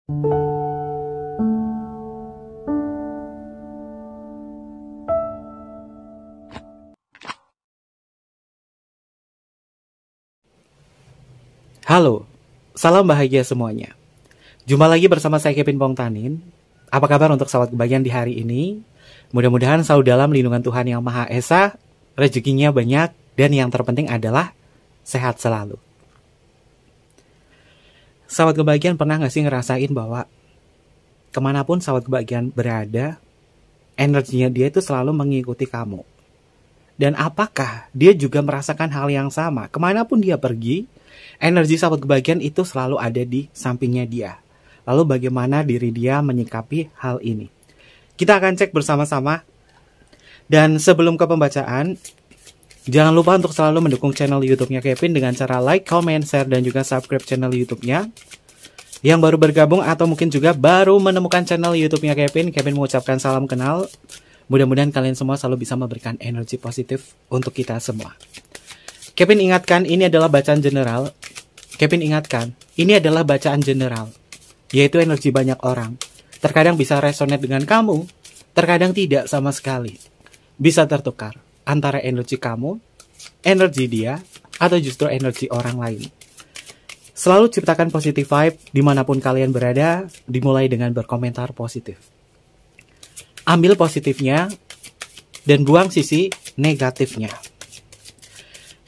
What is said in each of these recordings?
Halo, salam bahagia semuanya. Jumpa lagi bersama saya Kevin Pongtanin. Apa kabar untuk sahabat kebahagiaan di hari ini? Mudah-mudahan selalu dalam lindungan Tuhan Yang Maha Esa, rezekinya banyak, dan yang terpenting adalah sehat selalu. Sahabat kebahagiaan pernah gak sih ngerasain bahwa kemanapun sahabat kebahagiaan berada, energinya dia itu selalu mengikuti kamu. Dan apakah dia juga merasakan hal yang sama? Kemanapun dia pergi, energi sahabat kebahagiaan itu selalu ada di sampingnya dia. Lalu bagaimana diri dia menyikapi hal ini? Kita akan cek bersama-sama. Dan sebelum ke pembacaan, jangan lupa untuk selalu mendukung channel YouTube-nya Kevin dengan cara like, comment, share, dan juga subscribe channel YouTube-nya. Yang baru bergabung atau mungkin juga baru menemukan channel YouTube-nya Kevin mengucapkan salam kenal. Mudah-mudahan kalian semua selalu bisa memberikan energi positif untuk kita semua. Kevin ingatkan, ini adalah bacaan general. Kevin ingatkan, ini adalah bacaan general, yaitu energi banyak orang. Terkadang bisa resonate dengan kamu, terkadang tidak sama sekali. Bisa tertukar antara energi kamu, energi dia, atau justru energi orang lain. Selalu ciptakan positive vibe dimanapun kalian berada, dimulai dengan berkomentar positif. Ambil positifnya, dan buang sisi negatifnya.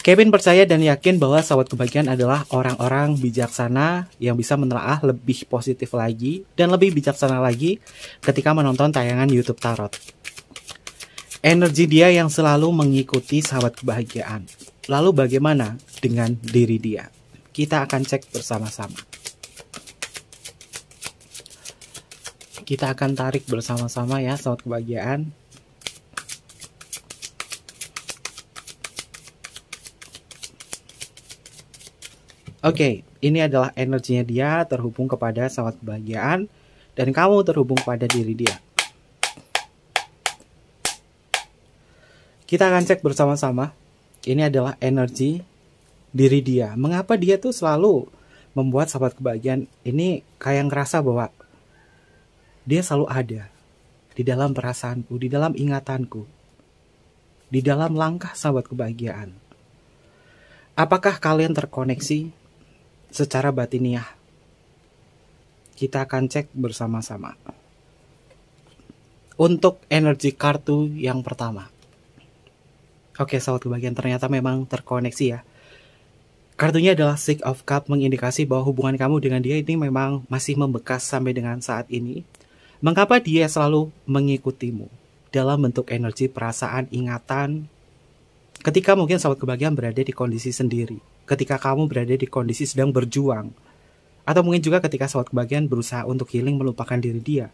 Kevin percaya dan yakin bahwa sahabat kebahagiaan adalah orang-orang bijaksana yang bisa menelaah lebih positif lagi dan lebih bijaksana lagi ketika menonton tayangan YouTube Tarot. Energi dia yang selalu mengikuti sahabat kebahagiaan. Lalu bagaimana dengan diri dia? Kita akan cek bersama-sama. Kita akan tarik bersama-sama ya sahabat kebahagiaan. Oke, ini adalah energinya dia terhubung kepada sahabat kebahagiaan dan kamu terhubung pada diri dia. Kita akan cek bersama-sama. Ini adalah energi diri dia. Mengapa dia tuh selalu membuat sahabat kebahagiaan ini kayak ngerasa bahwa dia selalu ada di dalam perasaanku, di dalam ingatanku, di dalam langkah sahabat kebahagiaan. Apakah kalian terkoneksi secara batiniah? Kita akan cek bersama-sama. Untuk energi kartu yang pertama. Oke, sahabat kebahagiaan, ternyata memang terkoneksi ya. Kartunya adalah Six of Cups, mengindikasi bahwa hubungan kamu dengan dia ini memang masih membekas sampai dengan saat ini. Mengapa dia selalu mengikutimu dalam bentuk energi, perasaan, ingatan? Ketika mungkin sahabat kebahagiaan berada di kondisi sendiri, ketika kamu berada di kondisi sedang berjuang, atau mungkin juga ketika sahabat kebahagiaan berusaha untuk healing, melupakan diri dia.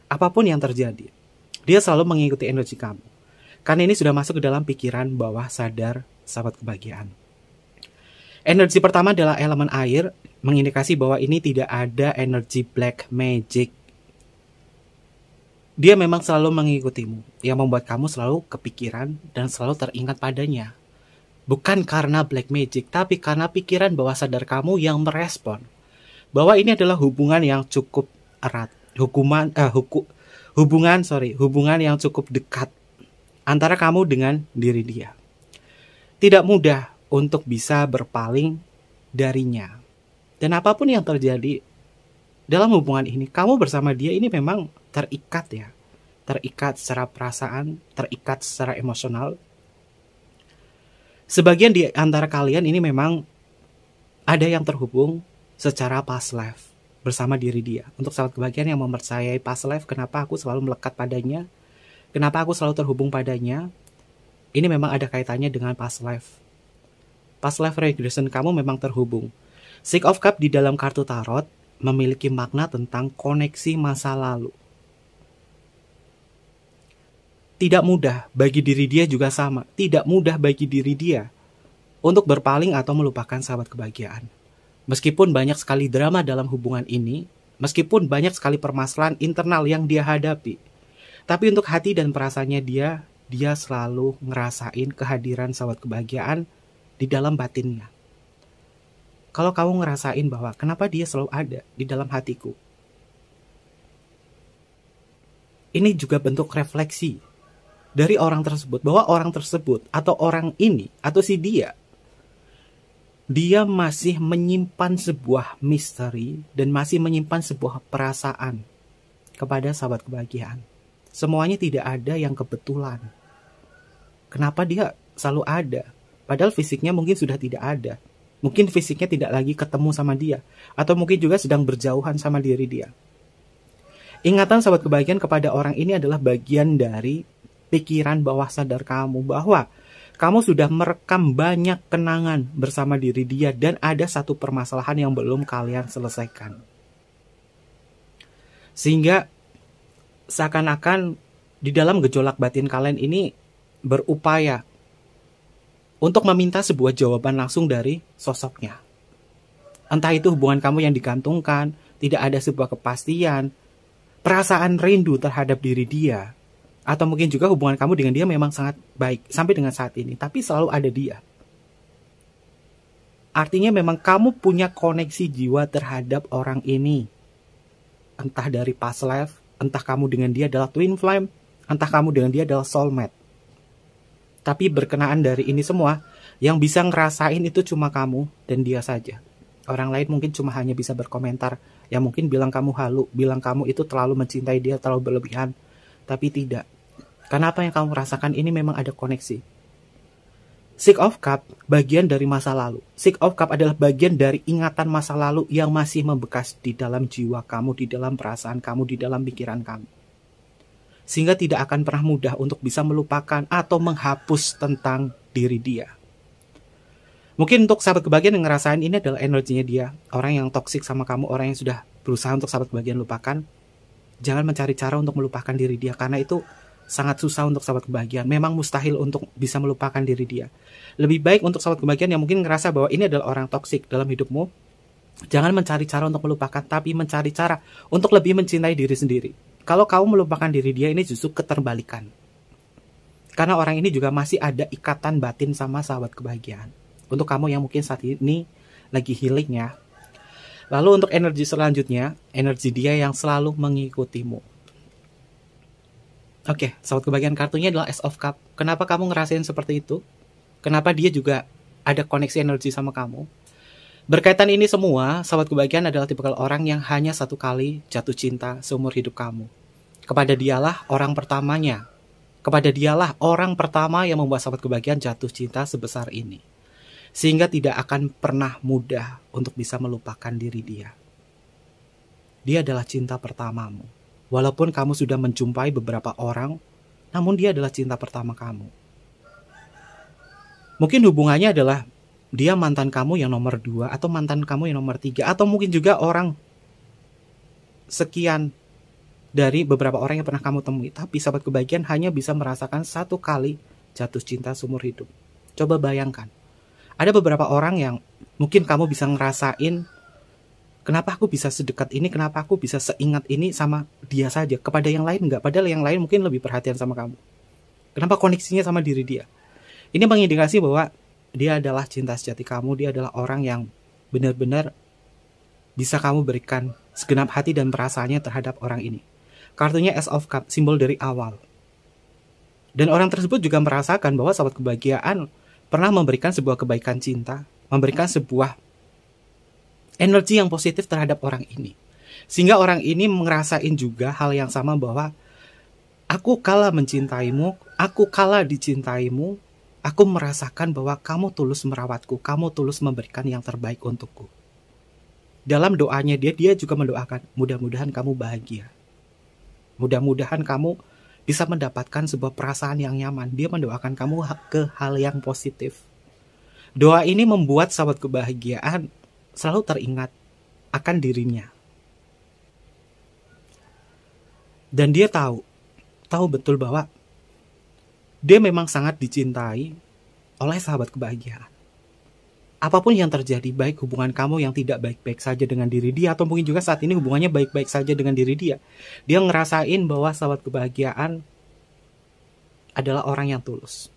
Apapun yang terjadi, dia selalu mengikuti energi kamu. Karena ini sudah masuk ke dalam pikiran bawah sadar sahabat kebahagiaan. Energi pertama adalah elemen air, mengindikasi bahwa ini tidak ada energi black magic. Dia memang selalu mengikutimu, yang membuat kamu selalu kepikiran dan selalu teringat padanya. Bukan karena black magic, tapi karena pikiran bawah sadar kamu yang merespon bahwa ini adalah hubungan yang cukup erat, hubungan yang cukup dekat antara kamu dengan diri dia. Tidak mudah untuk bisa berpaling darinya. Dan apapun yang terjadi dalam hubungan ini, kamu bersama dia ini memang terikat ya. Terikat secara perasaan, terikat secara emosional. Sebagian di antara kalian ini memang ada yang terhubung secara past life bersama diri dia. Untuk sahabat kebahagiaan yang mempercayai past life, kenapa aku selalu melekat padanya? Kenapa aku selalu terhubung padanya? Ini memang ada kaitannya dengan past life. Past life regression kamu memang terhubung. Six of Cups di dalam kartu tarot memiliki makna tentang koneksi masa lalu. Tidak mudah bagi diri dia juga sama. Tidak mudah bagi diri dia untuk berpaling atau melupakan sahabat kebahagiaan. Meskipun banyak sekali drama dalam hubungan ini, meskipun banyak sekali permasalahan internal yang dia hadapi, tapi untuk hati dan perasaannya dia selalu ngerasain kehadiran sahabat kebahagiaan di dalam batinnya. Kalau kamu ngerasain bahwa kenapa dia selalu ada di dalam hatiku, ini juga bentuk refleksi dari orang tersebut, bahwa orang tersebut atau orang ini atau si dia masih menyimpan sebuah misteri dan masih menyimpan sebuah perasaan kepada sahabat kebahagiaan. Semuanya tidak ada yang kebetulan. Kenapa dia selalu ada? Padahal fisiknya mungkin sudah tidak ada. Mungkin fisiknya tidak lagi ketemu sama dia. Atau mungkin juga sedang berjauhan sama diri dia. Ingatan sahabat kebahagiaan kepada orang ini adalah bagian dari pikiran bawah sadar kamu, bahwa kamu sudah merekam banyak kenangan bersama diri dia dan ada satu permasalahan yang belum kalian selesaikan. Sehingga seakan-akan di dalam gejolak batin kalian ini berupaya untuk meminta sebuah jawaban langsung dari sosoknya. Entah itu hubungan kamu yang digantungkan, tidak ada sebuah kepastian, perasaan rindu terhadap diri dia, atau mungkin juga hubungan kamu dengan dia memang sangat baik sampai dengan saat ini, tapi selalu ada dia. Artinya memang kamu punya koneksi jiwa terhadap orang ini. Entah dari past life, entah kamu dengan dia adalah twin flame, entah kamu dengan dia adalah soulmate. Tapi berkenaan dari ini semua, yang bisa ngerasain itu cuma kamu dan dia saja. Orang lain mungkin cuma hanya bisa berkomentar, yang mungkin bilang kamu halu, bilang kamu itu terlalu mencintai dia, terlalu berlebihan. Tapi tidak. Karena apa yang kamu rasakan ini memang ada koneksi. Six of Cup bagian dari masa lalu. Six of Cup adalah bagian dari ingatan masa lalu yang masih membekas di dalam jiwa kamu, di dalam perasaan kamu, di dalam pikiran kamu. Sehingga tidak akan pernah mudah untuk bisa melupakan atau menghapus tentang diri dia. Mungkin untuk sahabat kebahagiaan yang ngerasain ini adalah energinya dia. Orang yang toksik sama kamu, orang yang sudah berusaha untuk sahabat kebahagiaan lupakan. Jangan mencari cara untuk melupakan diri dia, karena itu sangat susah untuk sahabat kebahagiaan. Memang mustahil untuk bisa melupakan diri dia. Lebih baik untuk sahabat kebahagiaan yang mungkin ngerasa bahwa ini adalah orang toksik dalam hidupmu, jangan mencari cara untuk melupakan, tapi mencari cara untuk lebih mencintai diri sendiri. Kalau kamu melupakan diri dia, ini justru keterbalikan. Karena orang ini juga masih ada ikatan batin sama sahabat kebahagiaan. Untuk kamu yang mungkin saat ini lagi healing ya. Lalu untuk energi selanjutnya, energi dia yang selalu mengikutimu. Oke, sahabat kebahagiaan, kartunya adalah Ace of Cup. Kenapa kamu ngerasain seperti itu? Kenapa dia juga ada koneksi energi sama kamu? Berkaitan ini semua, sahabat kebahagiaan adalah tipikal orang yang hanya satu kali jatuh cinta seumur hidup kamu. Kepada dialah orang pertamanya. Kepada dialah orang pertama yang membuat sahabat kebahagiaan jatuh cinta sebesar ini. Sehingga tidak akan pernah mudah untuk bisa melupakan diri dia. Dia adalah cinta pertamamu. Walaupun kamu sudah menjumpai beberapa orang, namun dia adalah cinta pertama kamu. Mungkin hubungannya adalah dia mantan kamu yang nomor 2, atau mantan kamu yang nomor 3, atau mungkin juga orang sekian dari beberapa orang yang pernah kamu temui. Tapi sahabat kebahagiaan hanya bisa merasakan satu kali jatuh cinta seumur hidup. Coba bayangkan. Ada beberapa orang yang mungkin kamu bisa ngerasain, kenapa aku bisa sedekat ini, kenapa aku bisa seingat ini sama dia saja, kepada yang lain enggak, padahal yang lain mungkin lebih perhatian sama kamu. Kenapa koneksinya sama diri dia? Ini mengindikasi bahwa dia adalah cinta sejati kamu, dia adalah orang yang benar-benar bisa kamu berikan segenap hati dan perasaannya terhadap orang ini. Kartunya Ace of Cup, simbol dari awal. Dan orang tersebut juga merasakan bahwa sahabat kebahagiaan pernah memberikan sebuah kebaikan cinta, memberikan sebuah energi yang positif terhadap orang ini. Sehingga orang ini ngerasain juga hal yang sama, bahwa aku kala mencintaimu, aku kala dicintaimu, aku merasakan bahwa kamu tulus merawatku, kamu tulus memberikan yang terbaik untukku. Dalam doanya dia juga mendoakan, mudah-mudahan kamu bahagia. Mudah-mudahan kamu bisa mendapatkan sebuah perasaan yang nyaman. Dia mendoakan kamu ke hal yang positif. Doa ini membuat sahabat kebahagiaan selalu teringat akan dirinya. Dan dia tahu betul bahwa dia memang sangat dicintai oleh sahabat kebahagiaan. Apapun yang terjadi, baik hubungan kamu yang tidak baik-baik saja dengan diri dia, atau mungkin juga saat ini hubungannya baik-baik saja dengan diri dia, dia ngerasain bahwa sahabat kebahagiaan adalah orang yang tulus.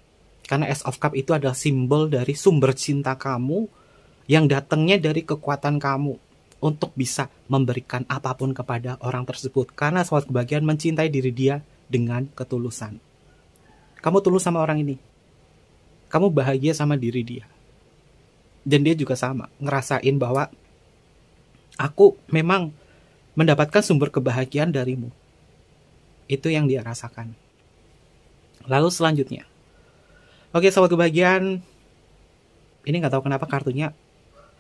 Karena Ace of Cup itu adalah simbol dari sumber cinta kamu yang datangnya dari kekuatan kamu untuk bisa memberikan apapun kepada orang tersebut. Karena sahabat kebahagiaan mencintai diri dia dengan ketulusan. Kamu tulus sama orang ini. Kamu bahagia sama diri dia. Dan dia juga sama, ngerasain bahwa aku memang mendapatkan sumber kebahagiaan darimu. Itu yang dia rasakan. Lalu selanjutnya. Oke, sahabat kebahagiaan. Ini gak tahu kenapa kartunya,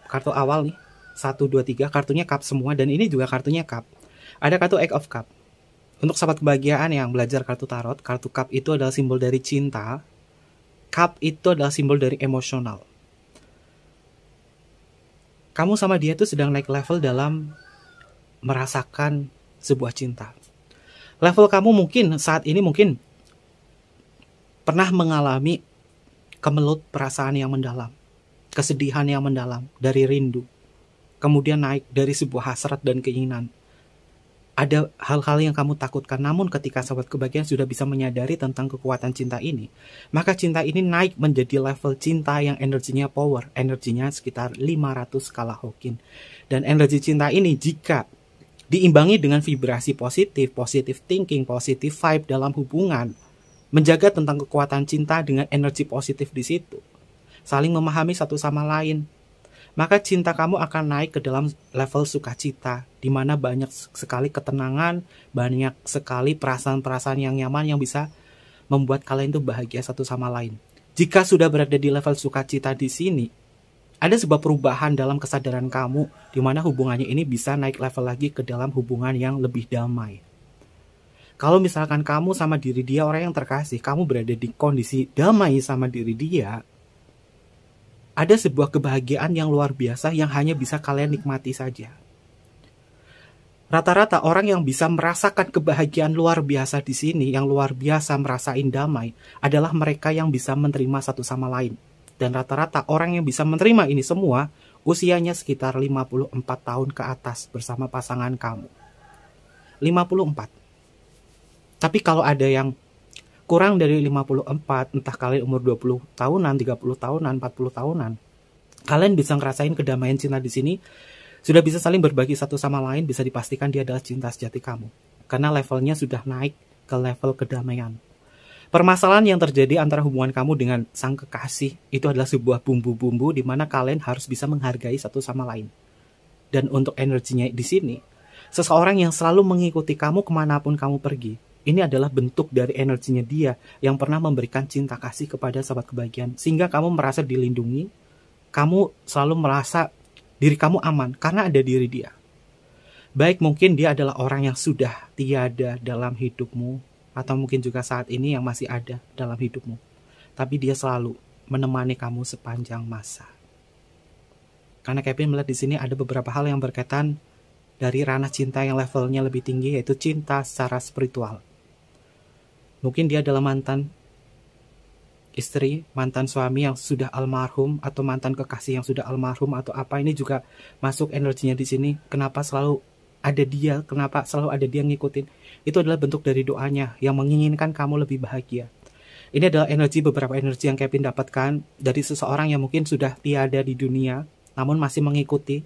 kartu awal nih. 1, 2, 3, kartunya cup semua. Dan ini juga kartunya cup. Ada kartu Eight of Cup. Untuk sahabat kebahagiaan yang belajar kartu tarot, kartu cup itu adalah simbol dari cinta. Cup itu adalah simbol dari emosional. Kamu sama dia tuh sedang naik level dalam merasakan sebuah cinta. Level kamu mungkin saat ini mungkin pernah mengalami kemelut perasaan yang mendalam, kesedihan yang mendalam dari rindu, kemudian naik dari sebuah hasrat dan keinginan. Ada hal-hal yang kamu takutkan, namun ketika sahabat kebahagiaan sudah bisa menyadari tentang kekuatan cinta ini, maka cinta ini naik menjadi level cinta yang energinya power, energinya sekitar 500 skala Hawking. Dan energi cinta ini jika diimbangi dengan vibrasi positif, positive thinking, positive vibe dalam hubungan, menjaga tentang kekuatan cinta dengan energi positif di situ, saling memahami satu sama lain, maka cinta kamu akan naik ke dalam level sukacita, di mana banyak sekali ketenangan, banyak sekali perasaan-perasaan yang nyaman yang bisa membuat kalian itu bahagia satu sama lain. Jika sudah berada di level sukacita di sini, ada sebuah perubahan dalam kesadaran kamu, di mana hubungannya ini bisa naik level lagi ke dalam hubungan yang lebih damai. Kalau misalkan kamu sama diri dia orang yang terkasih, kamu berada di kondisi damai sama diri dia, ada sebuah kebahagiaan yang luar biasa yang hanya bisa kalian nikmati saja. Rata-rata orang yang bisa merasakan kebahagiaan luar biasa di sini, yang luar biasa merasain damai, adalah mereka yang bisa menerima satu sama lain. Dan rata-rata orang yang bisa menerima ini semua, usianya sekitar 54 tahun ke atas bersama pasangan kamu. 54. Tapi kalau ada yang kurang dari 54, entah kalian umur 20 tahunan, 30 tahunan, 40 tahunan, kalian bisa ngerasain kedamaian cinta di sini, sudah bisa saling berbagi satu sama lain, bisa dipastikan dia adalah cinta sejati kamu. Karena levelnya sudah naik ke level kedamaian. Permasalahan yang terjadi antara hubungan kamu dengan sang kekasih, itu adalah sebuah bumbu-bumbu di mana kalian harus bisa menghargai satu sama lain. Dan untuk energinya di sini, seseorang yang selalu mengikuti kamu kemanapun kamu pergi, ini adalah bentuk dari energinya dia yang pernah memberikan cinta kasih kepada sahabat kebahagiaan. Sehingga kamu merasa dilindungi, kamu selalu merasa diri kamu aman karena ada diri dia. Baik mungkin dia adalah orang yang sudah tiada dalam hidupmu, atau mungkin juga saat ini yang masih ada dalam hidupmu. Tapi dia selalu menemani kamu sepanjang masa. Karena Kevin melihat di sini ada beberapa hal yang berkaitan dari ranah cinta yang levelnya lebih tinggi, yaitu cinta secara spiritual. Mungkin dia adalah mantan istri, mantan suami yang sudah almarhum, atau mantan kekasih yang sudah almarhum, atau apa. Ini juga masuk energinya di sini. Kenapa selalu ada dia? Kenapa selalu ada dia ngikutin? Itu adalah bentuk dari doanya yang menginginkan kamu lebih bahagia. Ini adalah beberapa energi yang Kevin dapatkan dari seseorang yang mungkin sudah tiada di dunia, namun masih mengikuti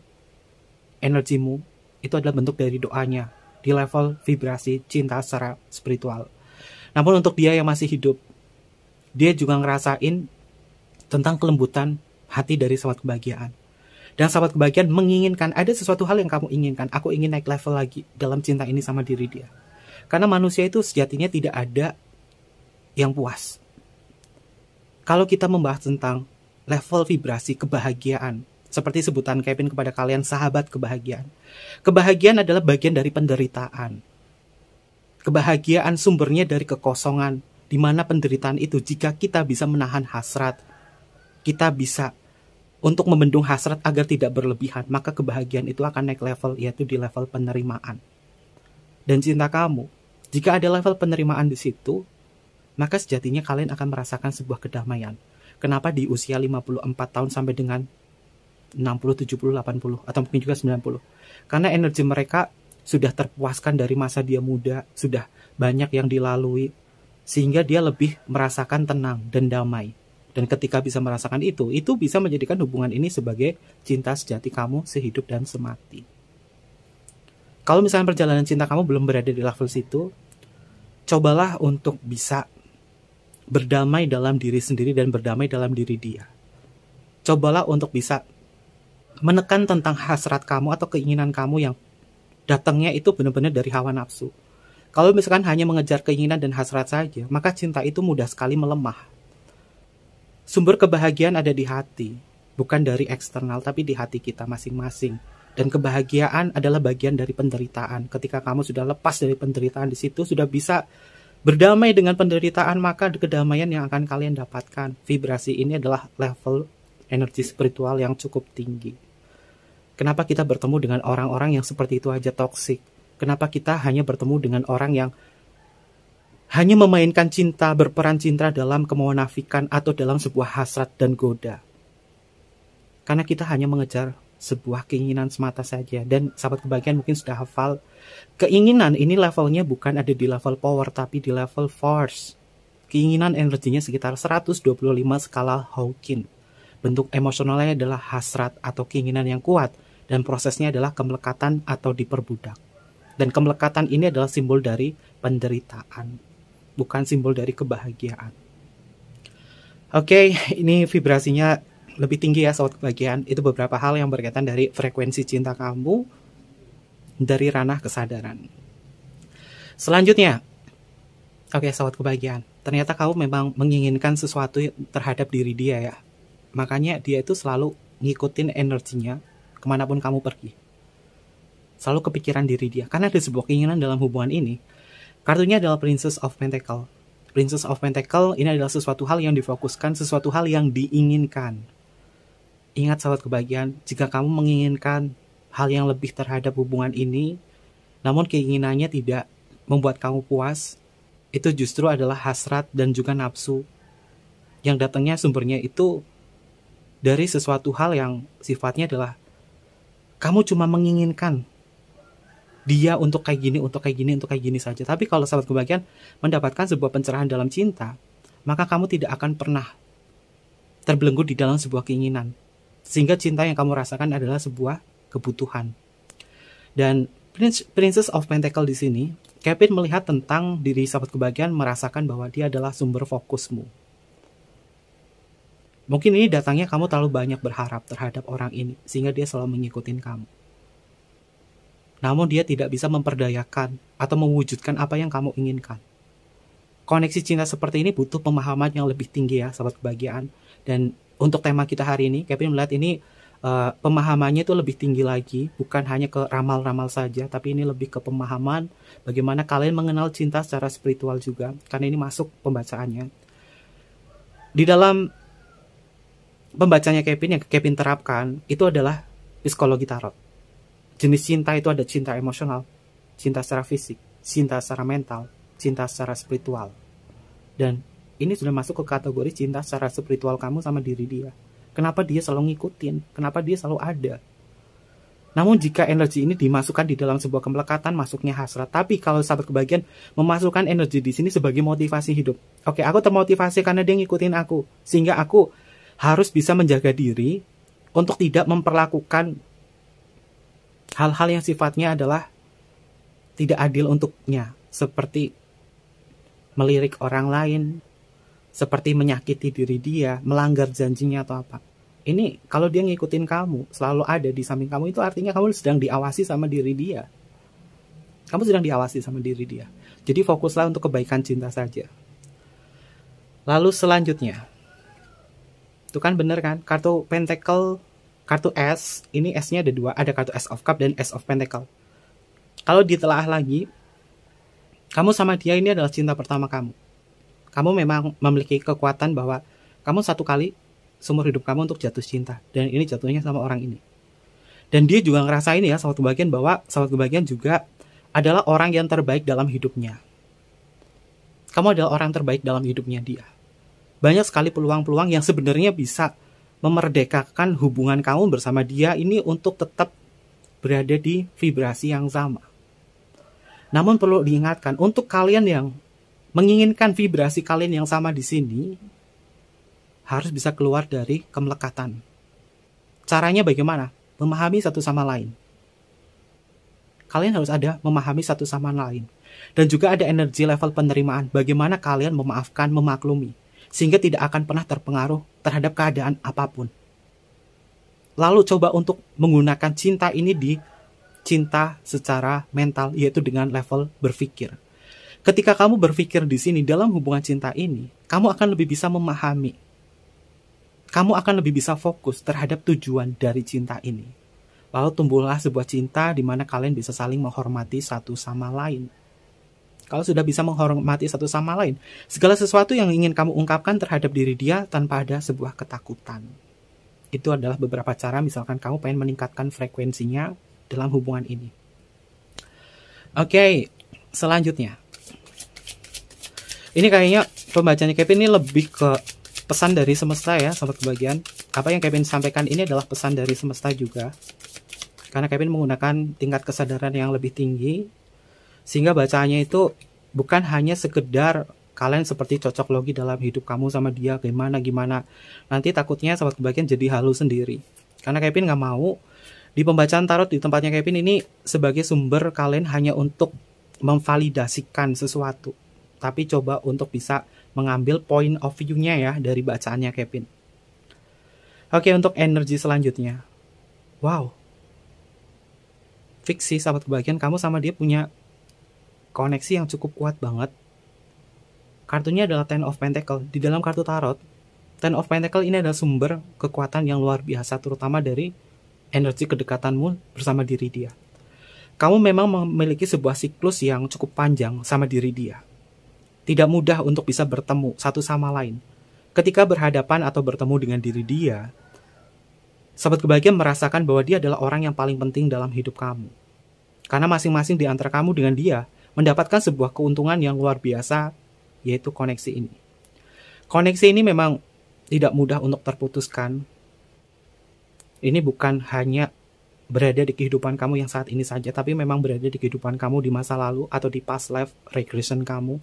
energimu. Itu adalah bentuk dari doanya di level vibrasi cinta secara spiritual. Namun untuk dia yang masih hidup, dia juga ngerasain tentang kelembutan hati dari sahabat kebahagiaan. Dan sahabat kebahagiaan menginginkan, ada sesuatu hal yang kamu inginkan. Aku ingin naik level lagi dalam cinta ini sama diri dia. Karena manusia itu sejatinya tidak ada yang puas. Kalau kita membahas tentang level vibrasi kebahagiaan, seperti sebutan Kevin kepada kalian, sahabat kebahagiaan. Kebahagiaan adalah bagian dari penderitaan. Kebahagiaan sumbernya dari kekosongan, di mana penderitaan itu jika kita bisa menahan hasrat, kita bisa untuk membendung hasrat agar tidak berlebihan, maka kebahagiaan itu akan naik level, yaitu di level penerimaan. Dan cinta kamu, jika ada level penerimaan di situ, maka sejatinya kalian akan merasakan sebuah kedamaian. Kenapa di usia 54 tahun sampai dengan 60, 70, 80, atau mungkin juga 90? Karena energi mereka sudah terpuaskan dari masa dia muda, sudah banyak yang dilalui, sehingga dia lebih merasakan tenang dan damai. Dan ketika bisa merasakan itu bisa menjadikan hubungan ini sebagai cinta sejati kamu sehidup dan semati. Kalau misalnya perjalanan cinta kamu belum berada di level situ, cobalah untuk bisa berdamai dalam diri sendiri dan berdamai dalam diri dia. Cobalah untuk bisa menekan tentang hasrat kamu atau keinginan kamu yang datangnya itu benar-benar dari hawa nafsu. Kalau misalkan hanya mengejar keinginan dan hasrat saja, maka cinta itu mudah sekali melemah. Sumber kebahagiaan ada di hati, bukan dari eksternal tapi di hati kita masing-masing. Dan kebahagiaan adalah bagian dari penderitaan. Ketika kamu sudah lepas dari penderitaan di situ, sudah bisa berdamai dengan penderitaan, maka kedamaian yang akan kalian dapatkan. Vibrasi ini adalah level energi spiritual yang cukup tinggi. Kenapa kita bertemu dengan orang-orang yang seperti itu aja toksik? Kenapa kita hanya bertemu dengan orang yang hanya memainkan cinta, berperan cinta dalam kemunafikan atau dalam sebuah hasrat dan goda? Karena kita hanya mengejar sebuah keinginan semata saja. Dan sahabat kebahagiaan mungkin sudah hafal, keinginan ini levelnya bukan ada di level power, tapi di level force. Keinginan energinya sekitar 125 skala Hawking. Bentuk emosionalnya adalah hasrat atau keinginan yang kuat, dan prosesnya adalah kemelekatan atau diperbudak. Dan kemelekatan ini adalah simbol dari penderitaan, bukan simbol dari kebahagiaan. Oke, ini vibrasinya lebih tinggi ya sahabat kebahagiaan. Itu beberapa hal yang berkaitan dari frekuensi cinta kamu dari ranah kesadaran. Selanjutnya, oke sahabat kebahagiaan, ternyata kamu memang menginginkan sesuatu terhadap diri dia ya. Makanya dia itu selalu ngikutin energinya kemanapun kamu pergi. Selalu kepikiran diri dia. Karena ada sebuah keinginan dalam hubungan ini. Kartunya adalah Princess of Pentacle. Princess of Pentacle ini adalah sesuatu hal yang difokuskan, sesuatu hal yang diinginkan. Ingat sahabat kebahagiaan, jika kamu menginginkan hal yang lebih terhadap hubungan ini, namun keinginannya tidak membuat kamu puas, itu justru adalah hasrat dan juga nafsu. Yang datangnya sumbernya itu dari sesuatu hal yang sifatnya adalah kamu cuma menginginkan dia untuk kayak gini, untuk kayak gini, untuk kayak gini saja. Tapi kalau sahabat kebahagiaan mendapatkan sebuah pencerahan dalam cinta, maka kamu tidak akan pernah terbelenggu di dalam sebuah keinginan. Sehingga cinta yang kamu rasakan adalah sebuah kebutuhan. Dan Princess of Pentacle di sini, Kevin melihat tentang diri sahabat kebahagiaan, merasakan bahwa dia adalah sumber fokusmu. Mungkin ini datangnya kamu terlalu banyak berharap terhadap orang ini, sehingga dia selalu mengikuti kamu. Namun dia tidak bisa memperdayakan atau mewujudkan apa yang kamu inginkan. Koneksi cinta seperti ini butuh pemahaman yang lebih tinggi ya, sahabat kebahagiaan. Dan untuk tema kita hari ini, Kevin melihat ini pemahamannya itu lebih tinggi lagi, bukan hanya ke ramal-ramal saja, tapi ini lebih ke pemahaman bagaimana kalian mengenal cinta secara spiritual juga, karena ini masuk pembacaannya. Di dalam pembacanya Kevin yang Kevin terapkan, itu adalah psikologi tarot. Jenis cinta itu ada cinta emosional, cinta secara fisik, cinta secara mental, cinta secara spiritual. Dan ini sudah masuk ke kategori cinta secara spiritual kamu sama diri dia. Kenapa dia selalu ngikutin? Kenapa dia selalu ada? Namun jika energi ini dimasukkan di dalam sebuah kemelekatan, masuknya hasrat. Tapi kalau sahabat kebahagiaan memasukkan energi di sini sebagai motivasi hidup. Oke, aku termotivasi karena dia ngikutin aku. Sehingga aku harus bisa menjaga diri untuk tidak memperlakukan hal-hal yang sifatnya adalah tidak adil untuknya. Seperti melirik orang lain, seperti menyakiti diri dia, melanggar janjinya atau apa. Ini kalau dia ngikutin kamu, selalu ada di samping kamu, itu artinya kamu sedang diawasi sama diri dia. Kamu sedang diawasi sama diri dia. Jadi fokuslah untuk kebaikan cinta saja. Lalu selanjutnya, itu kan bener kan, kartu Pentacle, kartu S, ini S-nya ada dua, ada kartu S of Cup dan S of Pentacle. Kalau ditelaah lagi, kamu sama dia ini adalah cinta pertama kamu. Kamu memang memiliki kekuatan bahwa kamu satu kali seumur hidup kamu untuk jatuh cinta. Dan ini jatuhnya sama orang ini. Dan dia juga ngerasain ya, sahabat kebahagiaan, bahwa sahabat kebahagiaan juga adalah orang yang terbaik dalam hidupnya. Kamu adalah orang terbaik dalam hidupnya dia. Banyak sekali peluang-peluang yang sebenarnya bisa memerdekakan hubungan kamu bersama dia ini untuk tetap berada di vibrasi yang sama. Namun perlu diingatkan, untuk kalian yang menginginkan vibrasi kalian yang sama di sini, harus bisa keluar dari kemelekatan. Caranya bagaimana? Memahami satu sama lain. kalian harus ada memahami satu sama lain. Dan juga ada energi level penerimaan, bagaimana kalian memaafkan, memaklumi, sehingga tidak akan pernah terpengaruh terhadap keadaan apapun. Lalu coba untuk menggunakan cinta ini di cinta secara mental, yaitu dengan level berpikir. Ketika kamu berpikir di sini dalam hubungan cinta ini, kamu akan lebih bisa memahami. Kamu akan lebih bisa fokus terhadap tujuan dari cinta ini. Lalu tumbuhlah sebuah cinta di mana kalian bisa saling menghormati satu sama lain. Kalau sudah bisa menghormati satu sama lain, segala sesuatu yang ingin kamu ungkapkan terhadap diri dia tanpa ada sebuah ketakutan. Itu adalah beberapa cara misalkan kamu pengen meningkatkan frekuensinya dalam hubungan ini. Oke, selanjutnya. Ini kayaknya pembacaan Kevin ini lebih ke pesan dari semesta ya, sobat kebahagiaan. Apa yang Kevin sampaikan ini adalah pesan dari semesta juga. Karena Kevin menggunakan tingkat kesadaran yang lebih tinggi, sehingga bacaannya itu bukan hanya sekedar kalian seperti cocok logi dalam hidup kamu sama dia, gimana. Nanti takutnya sobat kebahagiaan jadi halu sendiri. Karena Kevin nggak mau di pembacaan tarot di tempatnya Kevin ini sebagai sumber kalian hanya untuk memvalidasikan sesuatu. Tapi coba untuk bisa mengambil point of view-nya ya dari bacaannya Kevin. Oke, untuk energi selanjutnya. Wow. Fix sih sahabat kebahagiaan, kamu sama dia punya koneksi yang cukup kuat banget. Kartunya adalah Ten of Pentacle. Di dalam kartu tarot, Ten of Pentacle ini adalah sumber kekuatan yang luar biasa, terutama dari energi kedekatanmu bersama diri dia. Kamu memang memiliki sebuah siklus yang cukup panjang sama diri dia. Tidak mudah untuk bisa bertemu satu sama lain. Ketika berhadapan atau bertemu dengan diri dia, sahabat kebahagiaan merasakan bahwa dia adalah orang yang paling penting dalam hidup kamu. Karena masing-masing di antara kamu dengan dia mendapatkan sebuah keuntungan yang luar biasa, yaitu koneksi ini. Koneksi ini memang tidak mudah untuk terputuskan. Ini bukan hanya berada di kehidupan kamu yang saat ini saja, tapi memang berada di kehidupan kamu di masa lalu atau di past life regression kamu.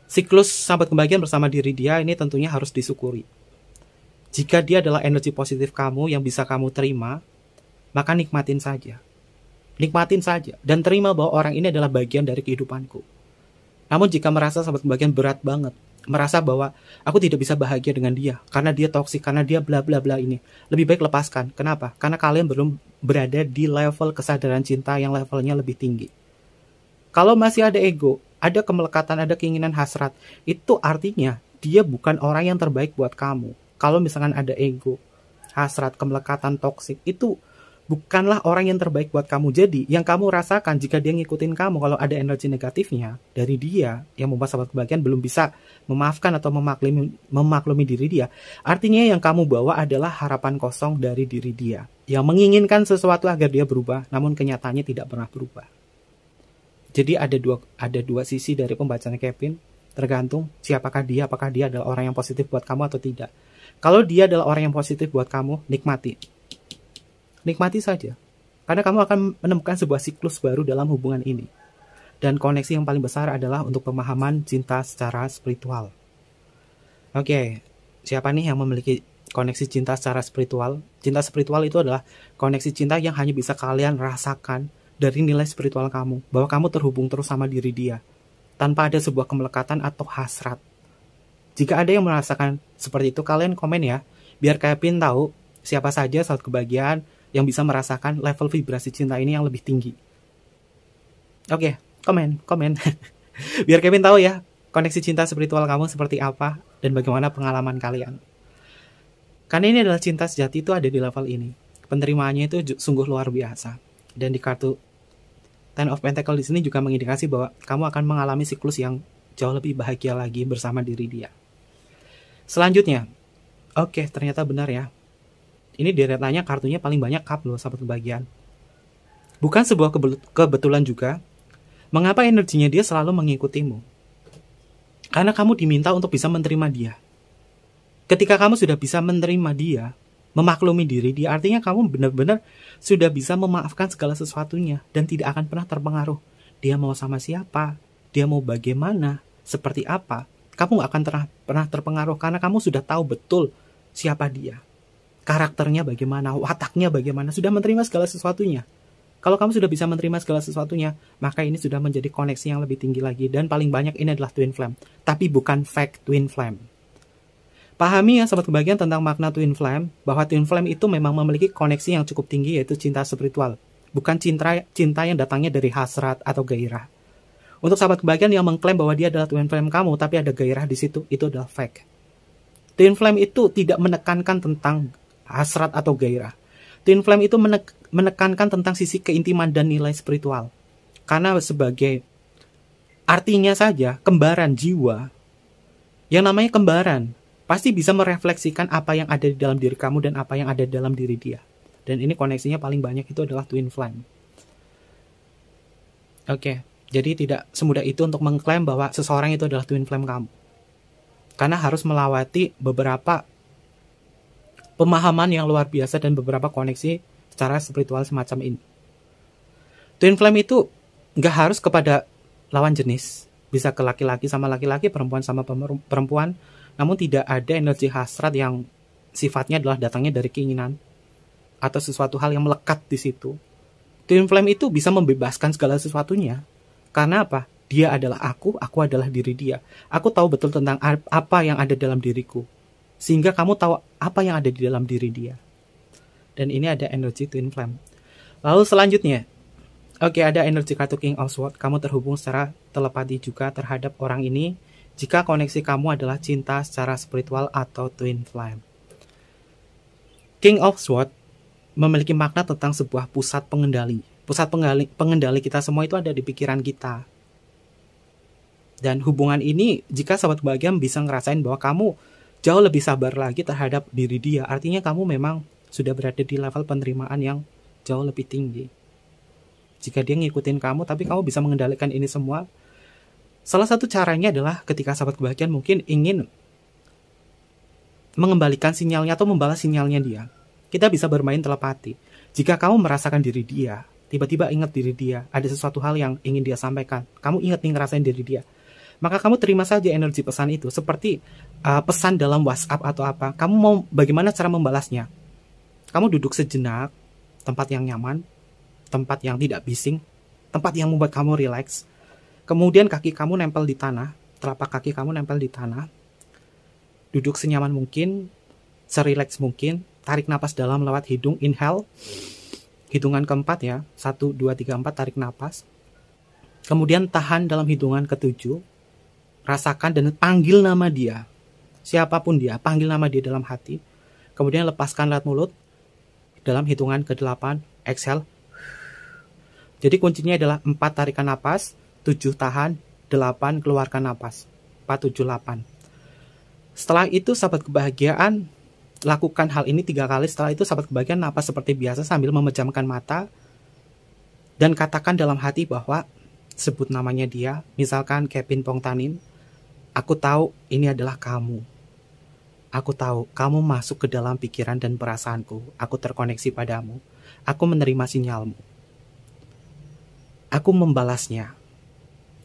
Siklus sahabat kebahagiaan bersama diri dia ini tentunya harus disyukuri. Jika dia adalah energi positif kamu yang bisa kamu terima, maka nikmatin saja. Nikmatin saja dan terima bahwa orang ini adalah bagian dari kehidupanku. Namun jika merasa sahabat kebahagiaan berat banget, merasa bahwa aku tidak bisa bahagia dengan dia karena dia toksik, karena dia bla bla bla ini, lebih baik lepaskan. Kenapa? Karena kalian belum berada di level kesadaran cinta yang levelnya lebih tinggi. Kalau masih ada ego, ada kemelekatan, ada keinginan hasrat, itu artinya dia bukan orang yang terbaik buat kamu. Kalau misalkan ada ego, hasrat, kemelekatan, toksik, itu bukanlah orang yang terbaik buat kamu. Jadi, yang kamu rasakan jika dia ngikutin kamu, kalau ada energi negatifnya dari dia, yang membuat sahabat kebahagiaan belum bisa memaafkan atau memaklumi diri dia, artinya yang kamu bawa adalah harapan kosong dari diri dia, yang menginginkan sesuatu agar dia berubah, namun kenyataannya tidak pernah berubah. Jadi ada dua sisi dari pembacaan Kevin, tergantung siapakah dia, apakah dia adalah orang yang positif buat kamu atau tidak. Kalau dia adalah orang yang positif buat kamu, nikmati. Nikmati saja. Karena kamu akan menemukan sebuah siklus baru dalam hubungan ini. Dan koneksi yang paling besar adalah untuk pemahaman cinta secara spiritual. Oke, siapa nih yang memiliki koneksi cinta secara spiritual? Cinta spiritual itu adalah koneksi cinta yang hanya bisa kalian rasakan dari nilai spiritual kamu. Bahwa kamu terhubung terus sama diri dia. Tanpa ada sebuah kemelekatan atau hasrat. Jika ada yang merasakan seperti itu, kalian komen ya. Biar Kevin tahu siapa saja saat kebahagiaan yang bisa merasakan level vibrasi cinta ini yang lebih tinggi. Oke, komen. Biar Kevin tahu ya, koneksi cinta spiritual kamu seperti apa dan bagaimana pengalaman kalian. Karena ini adalah cinta sejati itu ada di level ini. Penerimaannya itu sungguh luar biasa. Dan di kartu Ten of Pentacle di sini juga mengindikasi bahwa kamu akan mengalami siklus yang jauh lebih bahagia lagi bersama diri dia. Selanjutnya, oke, ternyata benar ya. Ini deretannya kartunya paling banyak cup loh, sahabat kebahagiaan. Bukan sebuah kebetulan juga, mengapa energinya dia selalu mengikutimu. Karena kamu diminta untuk bisa menerima dia. Ketika kamu sudah bisa menerima dia, memaklumi diri dia, artinya kamu benar-benar sudah bisa memaafkan segala sesuatunya dan tidak akan pernah terpengaruh. Dia mau sama siapa, dia mau bagaimana, seperti apa, kamu gak akan pernah terpengaruh karena kamu sudah tahu betul siapa dia. Karakternya bagaimana, wataknya bagaimana, sudah menerima segala sesuatunya. Kalau kamu sudah bisa menerima segala sesuatunya, maka ini sudah menjadi koneksi yang lebih tinggi lagi. Dan paling banyak ini adalah twin flame. Tapi bukan fake twin flame. Pahami ya sobat kebahagiaan tentang makna twin flame, bahwa twin flame itu memang memiliki koneksi yang cukup tinggi, yaitu cinta spiritual. Bukan cinta yang datangnya dari hasrat atau gairah. Untuk sahabat kebahagiaan yang mengklaim bahwa dia adalah twin flame kamu, tapi ada gairah di situ, itu adalah fake. Twin flame itu tidak menekankan tentang hasrat atau gairah. Twin flame itu menekankan tentang sisi keintiman dan nilai spiritual. Karena sebagai artinya saja, kembaran jiwa, yang namanya kembaran, pasti bisa merefleksikan apa yang ada di dalam diri kamu dan apa yang ada di dalam diri dia. Dan ini koneksinya paling banyak itu adalah twin flame. Oke, jadi tidak semudah itu untuk mengklaim bahwa seseorang itu adalah twin flame kamu. Karena harus melewati beberapa pemahaman yang luar biasa dan beberapa koneksi secara spiritual semacam ini. Twin flame itu nggak harus kepada lawan jenis. Bisa ke laki-laki sama laki-laki, perempuan sama perempuan. Namun tidak ada energi hasrat yang sifatnya adalah datangnya dari keinginan atau sesuatu hal yang melekat di situ. Twin flame itu bisa membebaskan segala sesuatunya. Karena apa? Dia adalah aku adalah diri dia. Aku tahu betul tentang apa yang ada dalam diriku. Sehingga kamu tahu apa yang ada di dalam diri dia. Dan ini ada energi twin flame. Lalu selanjutnya, oke, ada energi kartu King of Swords. Kamu terhubung secara telepati juga terhadap orang ini. Jika koneksi kamu adalah cinta secara spiritual atau twin flame. King of Swords memiliki makna tentang sebuah pusat pengendali. Pusat pengendali kita semua itu ada di pikiran kita. Dan hubungan ini, jika sahabat kebahagiaan bisa ngerasain bahwa kamu jauh lebih sabar lagi terhadap diri dia, artinya kamu memang sudah berada di level penerimaan yang jauh lebih tinggi. Jika dia ngikutin kamu, tapi kamu bisa mengendalikan ini semua, salah satu caranya adalah ketika sahabat kebahagiaan mungkin ingin mengembalikan sinyalnya atau membalas sinyalnya dia. Kita bisa bermain telepati. Jika kamu merasakan diri dia, tiba-tiba ingat diri dia, ada sesuatu hal yang ingin dia sampaikan, kamu ingat nih ngerasain diri dia, maka kamu terima saja energi pesan itu, seperti pesan dalam WhatsApp atau apa. Kamu mau bagaimana cara membalasnya? Kamu duduk sejenak, tempat yang nyaman, tempat yang tidak bising, tempat yang membuat kamu rileks. Kemudian kaki kamu nempel di tanah, telapak kaki kamu nempel di tanah. Duduk senyaman mungkin, serileks mungkin, tarik napas dalam lewat hidung, inhale. Hitungan keempat ya, 1, 2, 3, 4, tarik napas. Kemudian tahan dalam hitungan ketujuh. Rasakan dan panggil nama dia. Siapapun dia, panggil nama dia dalam hati. Kemudian lepaskan lewat mulut. Dalam hitungan ke-8, exhale. Jadi kuncinya adalah 4 tarikan napas, 7 tahan, 8 keluarkan napas. 4, 7, 8. Setelah itu sahabat kebahagiaan, lakukan hal ini 3 kali. Setelah itu sahabat kebahagiaan napas seperti biasa sambil memejamkan mata. Dan katakan dalam hati bahwa sebut namanya dia, misalkan Kevin Pongtanin. Aku tahu ini adalah kamu. Aku tahu kamu masuk ke dalam pikiran dan perasaanku. Aku terkoneksi padamu. Aku menerima sinyalmu. Aku membalasnya.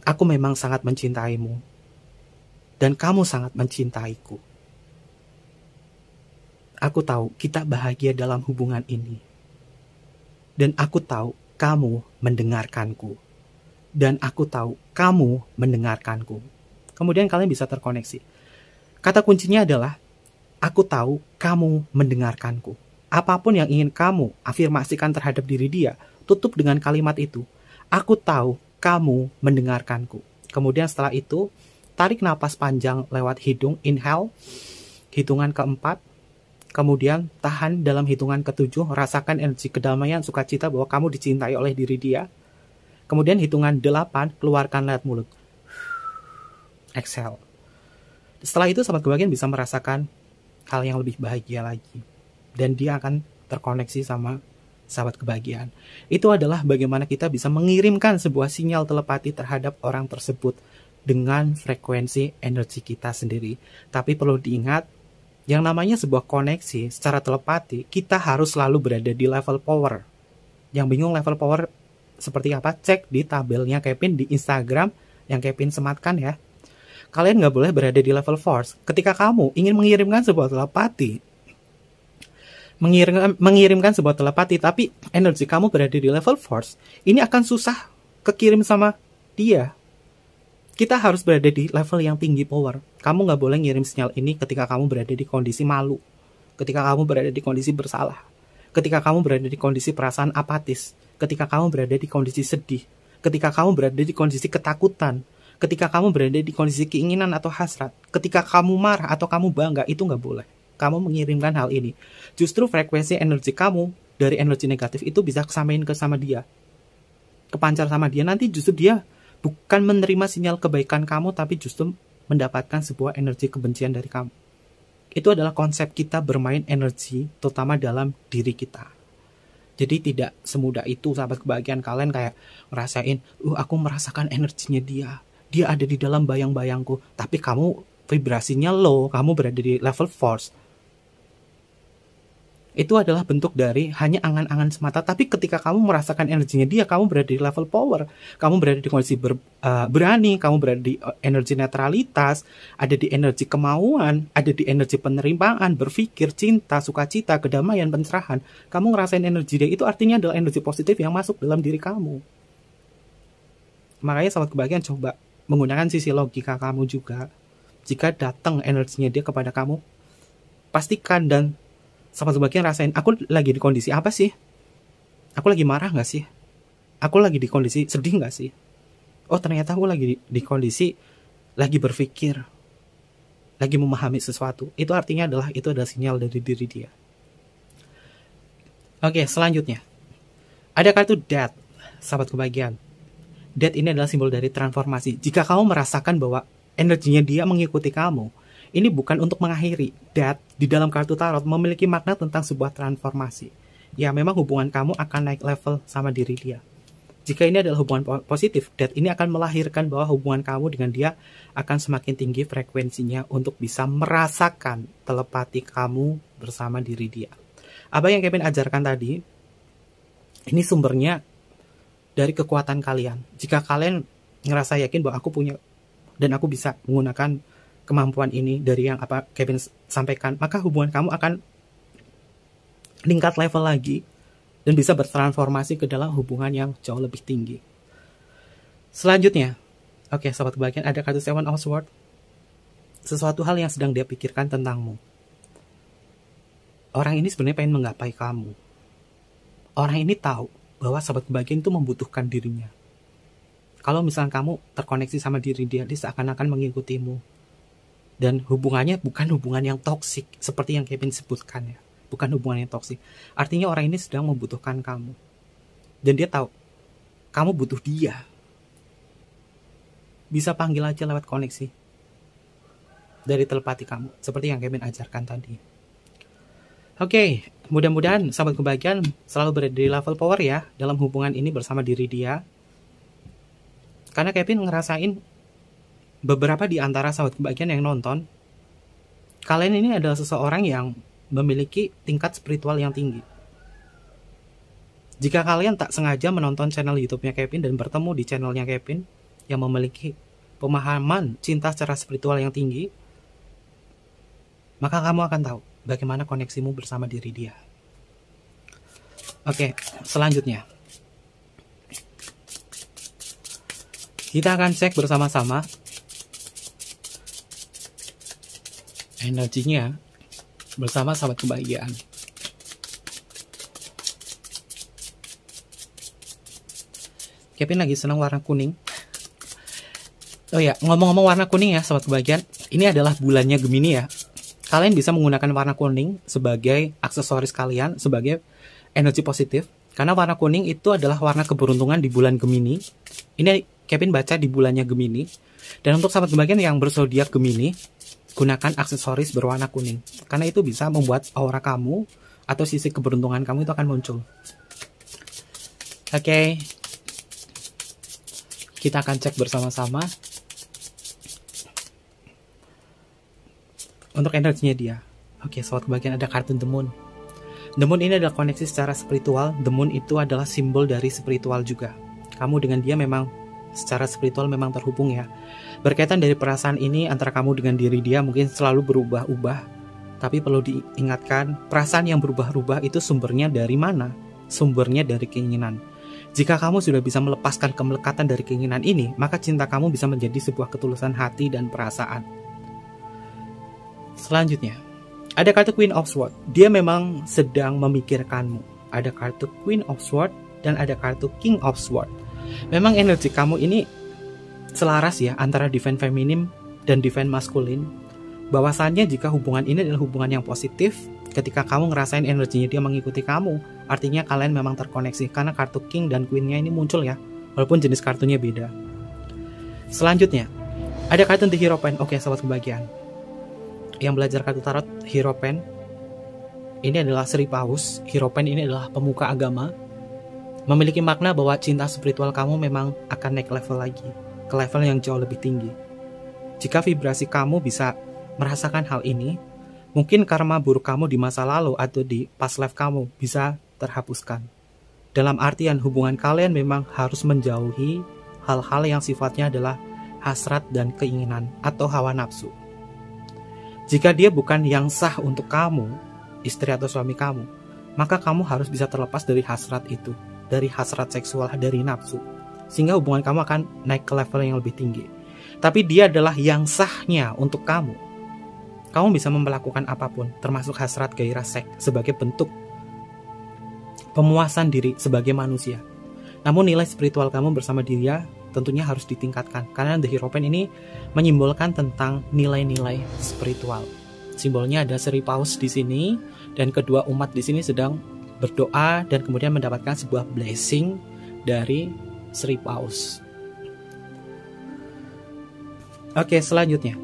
Aku memang sangat mencintaimu. Dan kamu sangat mencintaiku. Aku tahu kita bahagia dalam hubungan ini. Dan aku tahu kamu mendengarkanku. Dan aku tahu kamu mendengarkanku. Kemudian kalian bisa terkoneksi. Kata kuncinya adalah, aku tahu kamu mendengarkanku. Apapun yang ingin kamu afirmasikan terhadap diri dia, tutup dengan kalimat itu. Aku tahu kamu mendengarkanku. Kemudian setelah itu, tarik napas panjang lewat hidung, inhale, hitungan keempat. Kemudian tahan dalam hitungan ketujuh, rasakan energi kedamaian, sukacita bahwa kamu dicintai oleh diri dia. Kemudian hitungan 8, keluarkan lewat mulut. Exhale. Setelah itu sahabat kebahagiaan bisa merasakan hal yang lebih bahagia lagi. Dan dia akan terkoneksi sama sahabat kebahagiaan. Itu adalah bagaimana kita bisa mengirimkan sebuah sinyal telepati terhadap orang tersebut dengan frekuensi energi kita sendiri. Tapi perlu diingat, yang namanya sebuah koneksi secara telepati, kita harus selalu berada di level power. Yang bingung level power seperti apa? Cek di tabelnya Kevin di Instagram yang Kevin sematkan ya. Kalian nggak boleh berada di level force. Ketika kamu ingin mengirimkan sebuah telepati, mengirimkan sebuah telepati, tapi energi kamu berada di level force, ini akan susah kekirim sama dia. Kita harus berada di level yang tinggi power. Kamu nggak boleh ngirim sinyal ini ketika kamu berada di kondisi malu, ketika kamu berada di kondisi bersalah, ketika kamu berada di kondisi perasaan apatis, ketika kamu berada di kondisi sedih, ketika kamu berada di kondisi ketakutan, ketika kamu berada di kondisi keinginan atau hasrat, ketika kamu marah atau kamu bangga, itu nggak boleh. Kamu mengirimkan hal ini. Justru frekuensi energi kamu dari energi negatif itu bisa kesampaikan ke sama dia, kepancar sama dia. Nanti justru dia bukan menerima sinyal kebaikan kamu, tapi justru mendapatkan sebuah energi kebencian dari kamu. Itu adalah konsep kita bermain energi, terutama dalam diri kita. Jadi tidak semudah itu, sahabat kebahagiaan, kalian kayak ngerasain, aku merasakan energinya dia. Dia ada di dalam bayang-bayangku. Tapi kamu vibrasinya low, kamu berada di level force. Itu adalah bentuk dari hanya angan-angan semata. Tapi ketika kamu merasakan energinya dia, kamu berada di level power. Kamu berada di kondisi berani, kamu berada di energi netralitas, ada di energi kemauan, ada di energi penerimaan, berpikir, cinta, sukacita, kedamaian, pencerahan. Kamu ngerasain energi dia, itu artinya adalah energi positif yang masuk dalam diri kamu. Makanya sahabat kebahagiaan, coba menggunakan sisi logika kamu juga. Jika datang energinya dia kepada kamu, pastikan dan sahabat kebahagiaan rasain, aku lagi di kondisi apa sih? Aku lagi marah gak sih? Aku lagi di kondisi sedih gak sih? Oh, ternyata aku lagi di kondisi lagi berpikir, lagi memahami sesuatu. Itu artinya itu adalah sinyal dari diri dia. Oke, selanjutnya ada kartu Death, sahabat kebahagiaan. Death ini adalah simbol dari transformasi. Jika kamu merasakan bahwa energinya dia mengikuti kamu, ini bukan untuk mengakhiri. Death di dalam kartu tarot memiliki makna tentang sebuah transformasi. Ya, memang hubungan kamu akan naik level sama diri dia. Jika ini adalah hubungan positif, Death ini akan melahirkan bahwa hubungan kamu dengan dia akan semakin tinggi frekuensinya untuk bisa merasakan telepati kamu bersama diri dia. Apa yang Kevin ajarkan tadi, ini sumbernya dari kekuatan kalian. Jika kalian ngerasa yakin bahwa aku punya dan aku bisa menggunakan kemampuan ini dari yang apa Kevin sampaikan, maka hubungan kamu akan meningkat level lagi dan bisa bertransformasi ke dalam hubungan yang jauh lebih tinggi. Selanjutnya, oke sahabat kebahagiaan, ada kartu Seven of Swords. Sesuatu hal yang sedang dia pikirkan tentangmu. Orang ini sebenarnya pengen menggapai kamu. Orang ini tahu bahwa sahabat kebahagiaan itu membutuhkan dirinya. Kalau misalnya kamu terkoneksi sama diri dia seakan-akan mengikutimu. Dan hubungannya bukan hubungan yang toksik seperti yang Kevin sebutkan ya. Bukan hubungan yang toksik. Artinya orang ini sedang membutuhkan kamu. Dan dia tahu kamu butuh dia. Bisa panggil aja lewat koneksi dari telepati kamu, seperti yang Kevin ajarkan tadi. Oke, mudah-mudahan sahabat kebahagiaan selalu berada di level power ya dalam hubungan ini bersama diri dia. Karena Kevin ngerasain beberapa di antara sahabat kebahagiaan yang nonton, kalian ini adalah seseorang yang memiliki tingkat spiritual yang tinggi. Jika kalian tak sengaja menonton channel YouTube-nya Kevin dan bertemu di channelnya Kevin yang memiliki pemahaman cinta secara spiritual yang tinggi, maka kamu akan tahu bagaimana koneksimu bersama diri dia. Oke, selanjutnya kita akan cek bersama-sama energinya bersama sahabat kebahagiaan. Kevin lagi senang warna kuning. Oh ya, ngomong-ngomong warna kuning ya sahabat kebahagiaan, ini adalah bulannya Gemini ya. Kalian bisa menggunakan warna kuning sebagai aksesoris kalian, sebagai energi positif. Karena warna kuning itu adalah warna keberuntungan di bulan Gemini. Ini Kevin baca di bulannya Gemini. Dan untuk sahabat kebahagiaan yang berzodiak Gemini, gunakan aksesoris berwarna kuning. Karena itu bisa membuat aura kamu atau sisi keberuntungan kamu itu akan muncul. Oke. Kita akan cek bersama-sama untuk energinya dia. Oke, sahabat kebahagiaan, ada kartu The Moon. The Moon ini adalah koneksi secara spiritual. The Moon itu adalah simbol dari spiritual juga. Kamu dengan dia memang secara spiritual memang terhubung ya. Berkaitan dari perasaan ini antara kamu dengan diri dia mungkin selalu berubah-ubah. Tapi perlu diingatkan, perasaan yang berubah-ubah itu sumbernya dari mana? Sumbernya dari keinginan. Jika kamu sudah bisa melepaskan kemelekatan dari keinginan ini, maka cinta kamu bisa menjadi sebuah ketulusan hati dan perasaan. Selanjutnya, ada kartu Queen of Swords. Dia memang sedang memikirkanmu. Ada kartu Queen of Swords dan ada kartu King of Swords. Memang energi kamu ini selaras ya antara divine feminim dan divine maskulin. Bahwasannya jika hubungan ini adalah hubungan yang positif, ketika kamu ngerasain energinya dia mengikuti kamu, artinya kalian memang terkoneksi. Karena kartu King dan Queen-nya ini muncul ya, walaupun jenis kartunya beda. Selanjutnya, ada kartu The Hierophant. Oke, sobat kebahagiaan, yang belajar kartu tarot Hierophant, ini adalah Sri Paus. Hierophant ini adalah pemuka agama, memiliki makna bahwa cinta spiritual kamu memang akan naik level lagi, ke level yang jauh lebih tinggi. Jika vibrasi kamu bisa merasakan hal ini, mungkin karma buruk kamu di masa lalu atau di past life kamu bisa terhapuskan. Dalam artian hubungan kalian memang harus menjauhi hal-hal yang sifatnya adalah hasrat dan keinginan atau hawa nafsu. Jika dia bukan yang sah untuk kamu, istri atau suami kamu, maka kamu harus bisa terlepas dari hasrat itu, dari hasrat seksual, dari nafsu, sehingga hubungan kamu akan naik ke level yang lebih tinggi. Tapi dia adalah yang sahnya untuk kamu. Kamu bisa melakukan apapun, termasuk hasrat gairah seks, sebagai bentuk pemuasan diri sebagai manusia. Namun nilai spiritual kamu bersama dia tentunya harus ditingkatkan, karena The Hierophant ini menyimbolkan tentang nilai-nilai spiritual. Simbolnya ada Sri Paus di sini, dan kedua umat di sini sedang berdoa dan kemudian mendapatkan sebuah blessing dari Sri Paus. Oke, selanjutnya,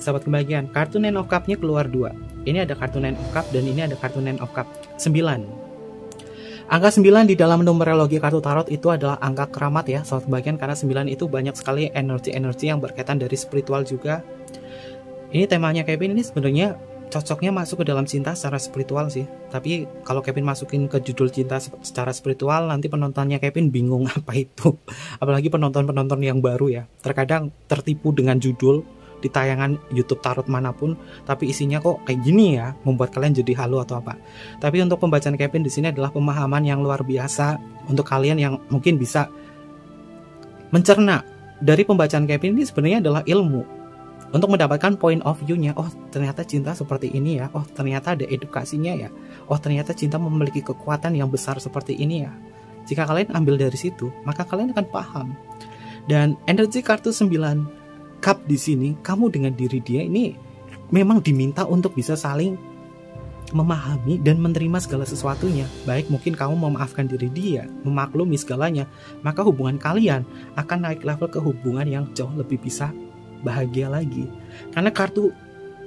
sahabat kebahagiaan, kartu Nine of Cup-nya keluar 2. Ini ada kartu Nine of Cup dan ini ada kartu Nine of Cup 9. Angka 9 di dalam numerologi kartu tarot itu adalah angka keramat ya, sahabat kebahagiaan, karena 9 itu banyak sekali energi-energi yang berkaitan dari spiritual juga. Ini temanya Kevin ini sebenarnya cocoknya masuk ke dalam cinta secara spiritual sih. Tapi kalau Kevin masukin ke judul cinta secara spiritual, nanti penontonnya Kevin bingung apa itu. Apalagi penonton-penonton yang baru ya, terkadang tertipu dengan judul di tayangan YouTube tarot manapun, tapi isinya kok kayak gini ya, membuat kalian jadi halu atau apa. Tapi untuk pembacaan Kevin di sini adalah pemahaman yang luar biasa untuk kalian yang mungkin bisa mencerna dari pembacaan Kevin ini. Sebenarnya adalah ilmu untuk mendapatkan point of view-nya. Oh, ternyata cinta seperti ini ya. Oh, ternyata ada edukasinya ya. Oh, ternyata cinta memiliki kekuatan yang besar seperti ini ya. Jika kalian ambil dari situ, maka kalian akan paham. Dan energi kartu 9 cup di sini, kamu dengan diri dia ini memang diminta untuk bisa saling memahami dan menerima segala sesuatunya. Baik mungkin kamu memaafkan diri dia, memaklumi segalanya, maka hubungan kalian akan naik level ke hubungan yang jauh lebih bisa bahagia lagi. Karena kartu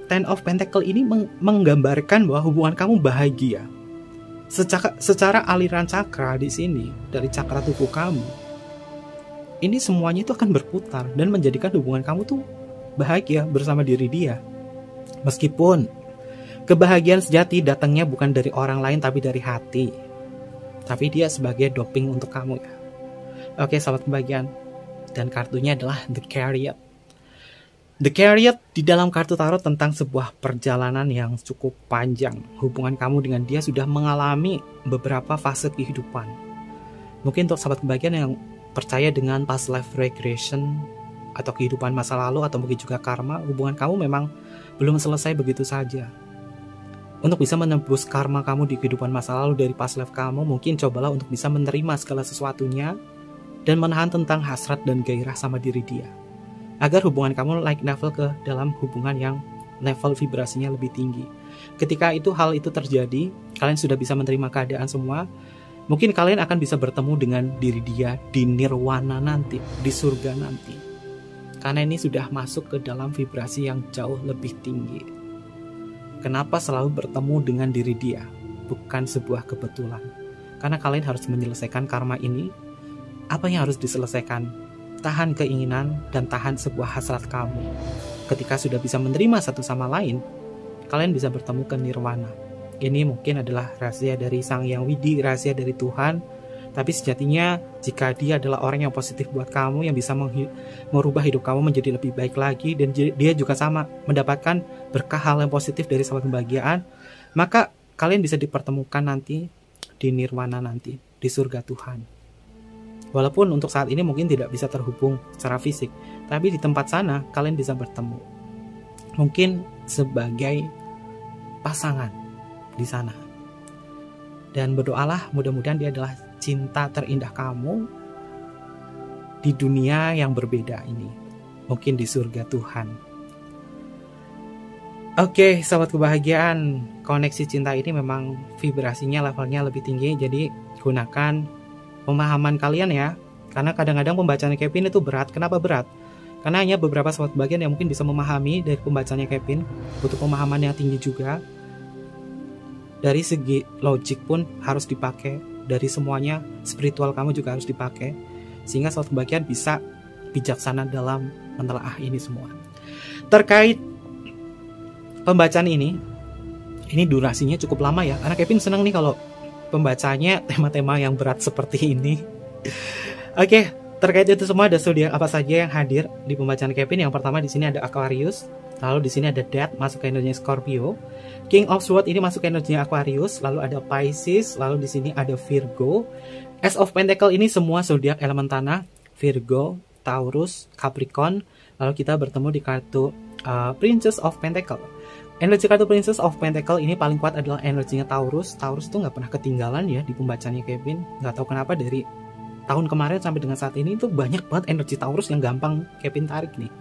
Ten of Pentacle ini menggambarkan bahwa hubungan kamu bahagia. Secara aliran cakra di sini, dari cakra tubuh kamu, ini semuanya itu akan berputar dan menjadikan hubungan kamu tuh bahagia bersama diri dia. Meskipun kebahagiaan sejati datangnya bukan dari orang lain tapi dari hati, tapi dia sebagai doping untuk kamu ya. Oke, sahabat kebahagiaan, dan kartunya adalah The Chariot. The Chariot di dalam kartu tarot tentang sebuah perjalanan yang cukup panjang. Hubungan kamu dengan dia sudah mengalami beberapa fase kehidupan. Mungkin untuk sahabat kebahagiaan yang percaya dengan past life regression atau kehidupan masa lalu atau mungkin juga karma, hubungan kamu memang belum selesai begitu saja. Untuk bisa menembus karma kamu di kehidupan masa lalu dari past life kamu, mungkin cobalah untuk bisa menerima segala sesuatunya dan menahan tentang hasrat dan gairah sama diri dia, agar hubungan kamu naik level ke dalam hubungan yang level vibrasinya lebih tinggi. Ketika hal itu terjadi, kalian sudah bisa menerima keadaan semua. Mungkin kalian akan bisa bertemu dengan diri dia di nirwana nanti, di surga nanti. Karena ini sudah masuk ke dalam vibrasi yang jauh lebih tinggi. Kenapa selalu bertemu dengan diri dia? Bukan sebuah kebetulan. Karena kalian harus menyelesaikan karma ini. Apa yang harus diselesaikan? Tahan keinginan dan tahan sebuah hasrat kamu. Ketika sudah bisa menerima satu sama lain, kalian bisa bertemu ke nirwana. Ini mungkin adalah rahasia dari Sang Yang Widi, rahasia dari Tuhan, Tapi sejatinya jika dia adalah orang yang positif buat kamu, yang bisa merubah hidup kamu menjadi lebih baik lagi, dan dia juga sama mendapatkan berkah hal yang positif dari sahabat kebahagiaan, maka kalian bisa dipertemukan nanti di nirwana nanti, di surga Tuhan. Walaupun untuk saat ini mungkin tidak bisa terhubung secara fisik, tapi di tempat sana kalian bisa bertemu. Mungkin sebagai pasangan di sana. Dan berdoalah mudah-mudahan dia adalah cinta terindah kamu di dunia yang berbeda ini. Mungkin di surga Tuhan. Oke, sahabat kebahagiaan, koneksi cinta ini memang vibrasinya levelnya lebih tinggi. Jadi gunakan pemahaman kalian ya. Karena kadang-kadang pembacaan Kevin itu berat. Kenapa berat? Karena hanya beberapa sahabat kebahagiaan yang mungkin bisa memahami dari pembacanya Kevin. Butuh pemahaman yang tinggi juga. Dari segi logik pun harus dipakai. Dari semuanya, spiritual kamu juga harus dipakai. Sehingga sahabat kebahagiaan bisa bijaksana dalam menelaah ini semua. Terkait pembacaan ini durasinya cukup lama ya. Karena Kevin senang nih kalau pembacanya tema-tema yang berat seperti ini. Oke, terkait itu semua ada zodiak apa saja yang hadir di pembacaan Kevin. Yang pertama di sini ada Aquarius, lalu di sini ada Death masuk ke energinya Scorpio. King of Swords ini masuk ke energinya Aquarius, lalu ada Pisces, lalu di sini ada Virgo. Ace of Pentacle ini semua zodiak elemen tanah, Virgo, Taurus, Capricorn. Lalu kita bertemu di kartu Princess of Pentacle. Energi kartu Princess of Pentacle ini paling kuat adalah energinya Taurus. Taurus tuh nggak pernah ketinggalan ya di pembacaannya Kevin. Nggak tahu kenapa dari tahun kemarin sampai dengan saat ini itu banyak banget energi Taurus yang gampang Kevin tarik nih.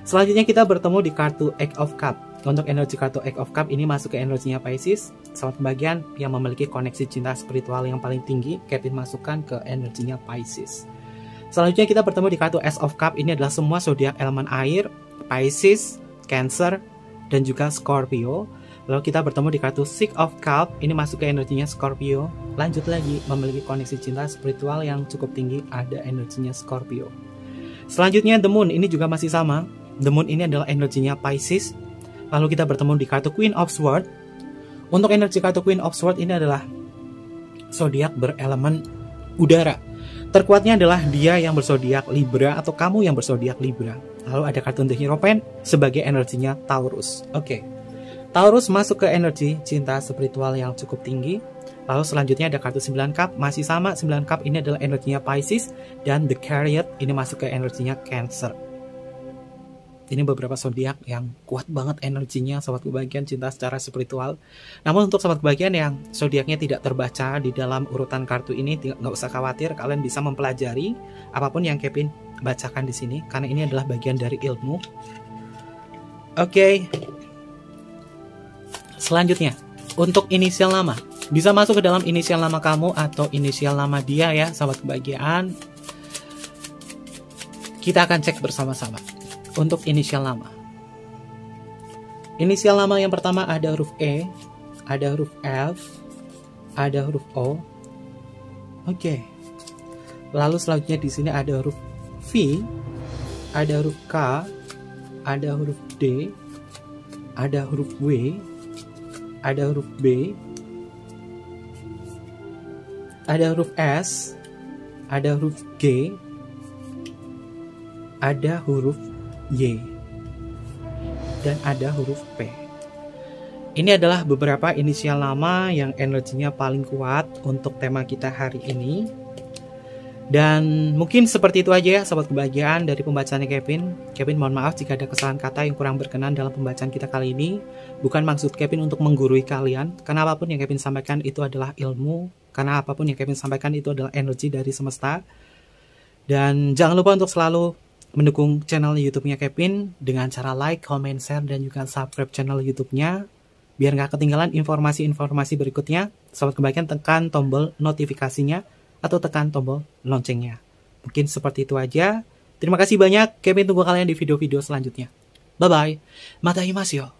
Selanjutnya kita bertemu di kartu Eight of Cup. Untuk energi kartu Eight of Cup ini masuk ke energinya Pisces. Sahabat kebahagiaan yang memiliki koneksi cinta spiritual yang paling tinggi, Kevin masukkan ke energinya Pisces. Selanjutnya kita bertemu di kartu Ace of Cup. Ini adalah semua zodiak elemen air, Pisces, Cancer, dan juga Scorpio. Lalu kita bertemu di kartu Six of Cup. Ini masuk ke energinya Scorpio. Lanjut lagi, memiliki koneksi cinta spiritual yang cukup tinggi, ada energinya Scorpio. Selanjutnya The Moon, ini juga masih sama. The Moon ini adalah energinya Pisces. Lalu kita bertemu di kartu Queen of Swords. Untuk energi kartu Queen of Swords ini adalah zodiak berelemen udara. Terkuatnya adalah dia yang berzodiak Libra atau kamu yang berzodiak Libra. Lalu ada kartu The Hierophant sebagai energinya Taurus. Oke. Taurus masuk ke energi cinta spiritual yang cukup tinggi. Lalu selanjutnya ada kartu 9 Cup, masih sama 9 Cup ini adalah energinya Pisces, dan The Chariot ini masuk ke energinya Cancer. Ini beberapa zodiak yang kuat banget energinya sahabat kebahagiaan cinta secara spiritual. Namun untuk sahabat kebahagiaan yang zodiaknya tidak terbaca di dalam urutan kartu ini, nggak usah khawatir, kalian bisa mempelajari apapun yang Kevin bacakan di sini karena ini adalah bagian dari ilmu. Oke. Selanjutnya, untuk inisial nama bisa masuk ke dalam inisial nama kamu atau inisial nama dia ya sahabat kebahagiaan. Kita akan cek bersama-sama. Untuk inisial nama. Inisial nama yang pertama ada huruf E, ada huruf F, ada huruf O. Oke. Lalu selanjutnya di sini ada huruf V, ada huruf K, ada huruf D, ada huruf W, ada huruf B, ada huruf S, ada huruf G, ada huruf Y, dan ada huruf P. Ini adalah beberapa inisial nama yang energinya paling kuat untuk tema kita hari ini. Dan mungkin seperti itu aja ya sahabat kebahagiaan dari pembacaannya Kevin. Kevin mohon maaf jika ada kesalahan kata yang kurang berkenan dalam pembacaan kita kali ini. Bukan maksud Kevin untuk menggurui kalian, karena apapun yang Kevin sampaikan itu adalah ilmu. Karena apapun yang Kevin sampaikan itu adalah energi dari semesta. Dan jangan lupa untuk selalu mendukung channel YouTube-nya Kevin dengan cara like, comment, share, dan juga subscribe channel YouTube-nya biar nggak ketinggalan informasi-informasi berikutnya. Sahabat kebahagiaan tekan tombol notifikasinya atau tekan tombol loncengnya. Mungkin seperti itu aja. Terima kasih banyak. Kevin tunggu kalian di video-video selanjutnya. Bye-bye. Mata imasyo.